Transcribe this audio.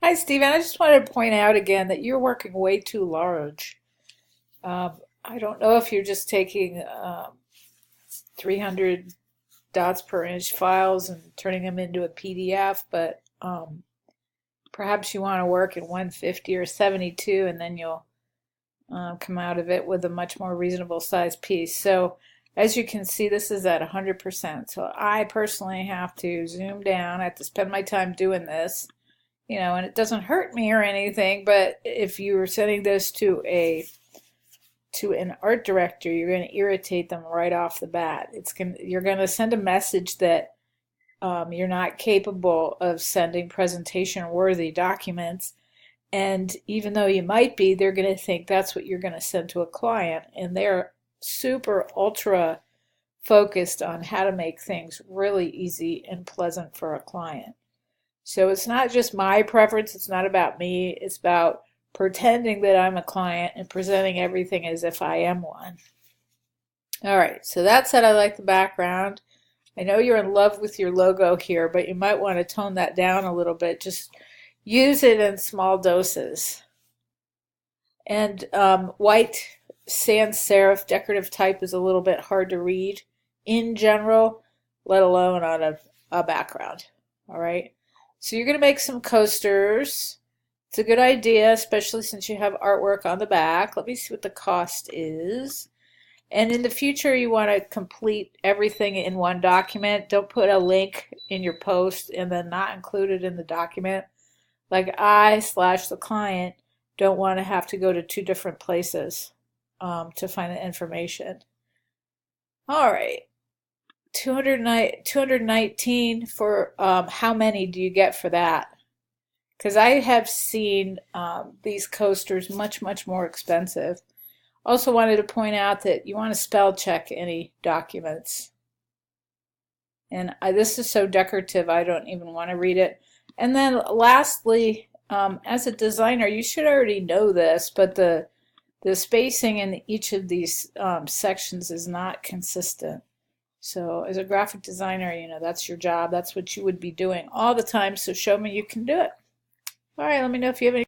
Hi, Stephen. I just wanted to point out again that you're working way too large. I don't know if you're just taking 300 dots per inch files and turning them into a PDF, but perhaps you want to work in 150 or 72, and then you'll come out of it with a much more reasonable sized piece. So as you can see, this is at 100%. So I personally have to zoom down. I have to spend my time doing this, and it doesn't hurt me or anything, but if you were sending this to an art director, you're going to irritate them right off the bat. You're going to send a message that you're not capable of sending presentation worthy documents. And even though you might be, they're going to think that's what you're going to send to a client. And they're super ultra focused on how to make things really easy and pleasant for a client. So it's not just my preference, it's not about me, it's about pretending that I'm a client and presenting everything as if I am one. All right, so that said, I like the background. I know you're in love with your logo here, but you might want to tone that down a little bit. Just use it in small doses. And white sans serif decorative type is a little bit hard to read in general, let alone on a background. All right. So you're going to make some coasters. It's a good idea, especially since you have artwork on the back. Let me see what the cost is. And in the future, you want to complete everything in one document. Don't put a link in your post and then not include it in the document. Like the client don't want to have to go to two different places to find the information. All right. 219 for how many do you get for that? Because I have seen these coasters much, much more expensive. Also wanted to point out that you want to spell check any documents. And this is so decorative, I don't even want to read it. And then lastly, as a designer, you should already know this, but the spacing in each of these sections is not consistent. So as a graphic designer, that's your job. That's what you would be doing all the time. So show me you can do it. All right, let me know if you have any